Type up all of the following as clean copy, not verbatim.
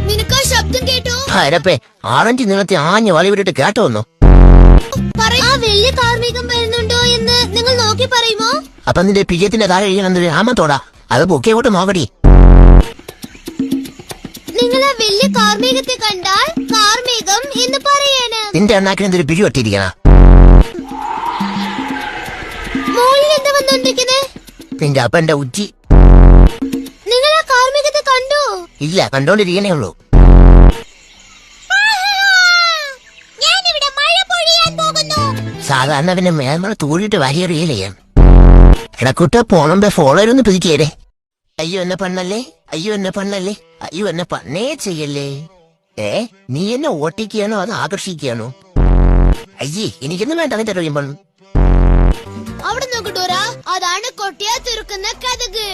നിനക്ക് ശബ്ദം കേട്ടോ? അരപ്പേ ആറഞ്ച് നീളത്തെ ആഞ്ഞ് വളവിട്ടിട്ട് കേട്ടോന്നു. ആ വലിയ കാർമേഘം വരുന്നുണ്ടോ എന്ന് നിങ്ങൾ നോക്കി പറയുമോ? അപ്പൊ നിന്റെ പിജത്തിന്റെ താഴെ ഇരിക്കണത് ആമത്തോടാ, അത് പൊക്കിയോട്ട് നോക്കടി. നിങ്ങൾ ആ വലിയ കാർമേഘത്തെ കണ്ടാൽ കാർമേഘം എന്ന് പറയാണ്. നിന്റെ അണ്ണാക്കിന് എന്തൊരു പിരി ഒട്ടിയിരിക്കണ? മോളിൽ എന്താ വന്നോണ്ടിരിക്കുന്നേ? നിന്റെ അപ്പന്റെ ഉച്ചി. നിങ്ങൾ ആ കാർമേഘത്തെ കണ്ടോ? ഇല്ല, കണ്ടോണ്ടിരിക്കണേ ഉള്ളൂ. സാധാരണ പിന്നെ മേൽമറ തൂടിയിട്ട് വരിയറിയില്ലേ. ഇടക്കൂട്ട് പോണമ്പോ ഫോളോരൊന്ന് പിടിക്കേരെ. അയ്യോ എന്നെ പണ്ണല്ലേ, അയ്യോ എന്നെ പണ്ണല്ലേ, അയ്യോ എന്നെ പണ്ണേ ചെയ്യല്ലേ. നീ എന്നെ ഓട്ടിക്കുകയാണോ അത് ആകർഷിക്കുകയാണോ? അയ്യേ എനിക്കൊന്നും വേണ്ട അതിന്റെ അറിയുമ്പോൾ. അവിടെ നോക്ക് ഡോറ, അതാണ് കൊട്ടിയാ തുറക്കുന്ന കഥക്.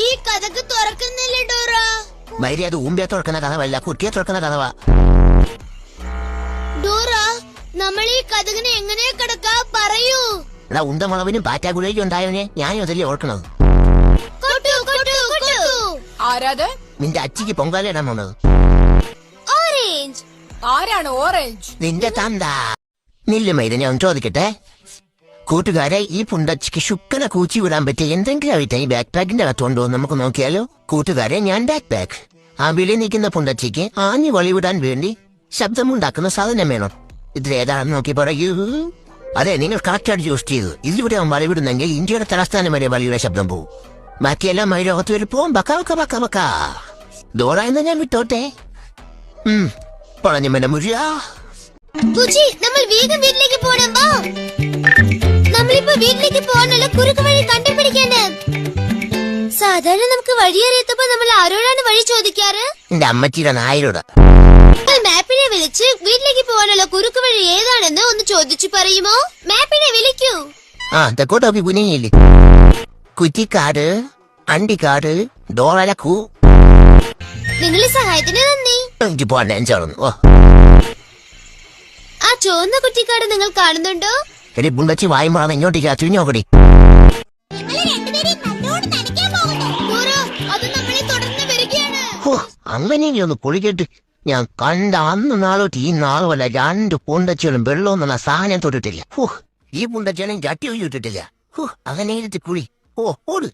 ഈ കഥക് തുറക്കുന്നില്ലേ ഡോറ? മൈരി, അത് ഊമ്പിയെ തുറക്കുന്ന കഥവല്ല, കുട്ടിയെ തുറക്കുന്ന കഥവാ. ഡോറ, നമ്മൾ ഈ കഥകിനെ എങ്ങനെ കിടക്കാ പറയൂ. എടാ ഉണ്ടമുളവിനും പാറ്റാകുഴയ്ക്കും ഉണ്ടായവനെ ഞാനും അതല്ലേ ഓർക്കണത്. നിന്റെ അച്ചിക്ക് പൊങ്കാല ഇടാൻ പോണത്. ഓറഞ്ച്. ആരാണ് ഓറഞ്ച്? നിന്റെ തന്താ. നില്ലുമൈത് ഞാൻ ചോദിക്കട്ടെ കൂട്ടുകാരെ, ഈ പുണ്ടച്ചിക്ക് ശുക്കനെ കൂച്ചി വിടാൻ പറ്റിയ എന്തെങ്കിലും ആയിട്ട് ഈ ബാക്ക് പാക്കിന്റെ അകത്തുണ്ടോ നമുക്ക് നോക്കിയാലോ? കൂട്ടുകാരെ, ഞാൻ ബാക്ക് പാക്ക്. ആ വിളി നിൽക്കുന്ന പുണ്ടച്ചിക്ക് ആഞ്ഞു വളിവിടാൻ വേണ്ടി ശബ്ദമുണ്ടാക്കുന്ന സാധനം വേണം. ഇതിലേതാണെന്ന് നോക്കി പറയൂ. അതെ, നിങ്ങൾ കറക്റ്റായിട്ട് ചൂസ് ചെയ്തു. ഇതിലൂടെ അവൻ വളിവിടുന്നെങ്കിൽ ഇന്ത്യയുടെ തലസ്ഥാനം വരെ വലിയുടെ ശബ്ദം പോവും. ബാക്കിയെല്ലാം ലോകത്ത് വരെ പോവും. ബക്ക ബക്ക ബക്ക ബക്ക. ഡോറ എന്ന് ഞാൻ വിട്ടോട്ടെ. പറഞ്ഞു മെന്നെ മുഴിയാ. നമ്മൾ വേഗം വീട്ടിലേക്ക് പോണം. വാ, നമ്മളിപ്പോ വീട്ടിലേക്ക് പോകാനുള്ള കുറുക്ക് വഴി കണ്ടുപിടിക്കേണ്ട. സാധാരണ നമുക്ക് വഴിയറിയത്തപ്പോ നമ്മൾ ആരോടാണ് വഴി ചോദിക്കാറ്? എന്റെ അമ്മച്ചിയുടെ നായരോട്. മാപ്പിനെ വിളിച്ച് വീട്ടിലേക്ക് പോകാനുള്ള കുറുക്ക് വഴി ഏതാണെന്ന് ഒന്ന് ചോദിച്ചു പറയുമോ? മാപ്പിനെ വിളിക്കൂ. തെക്കോട്ടോക്കി കുനിയില്ലേ. കുറ്റിക്കാട്, അണ്ടിക്കാട്, ഡോറലക്കൂ. നിങ്ങളുടെ സഹായത്തിന് നന്ദി. എനിക്ക് പോവാൻ ഞാൻ ചേർന്നു. ആ ചുവന്ന കുറ്റിക്കാട് നിങ്ങൾ കാണുന്നുണ്ടോ? എടി പുണ്ടച്ചി വായുമ്പോഴാണ് ഇങ്ങോട്ടേക്ക് തിരിഞ്ഞോക്കടി. അങ്ങനെയെങ്കിലും ഒന്ന് പൊളിക്കേട്ട്. ഞാൻ കണ്ട അന്ന് നാളോട്ട് ഈ നാളുമല്ല 2 പുണ്ടച്ചികളും വെള്ളവും എന്ന സാധനം തൊട്ടിട്ടില്ല. ഈ പുണ്ടച്ചാലും ചട്ടി ഒഴിച്ചിട്ടില്ല. അങ്ങനെ കുളി. ഓട്.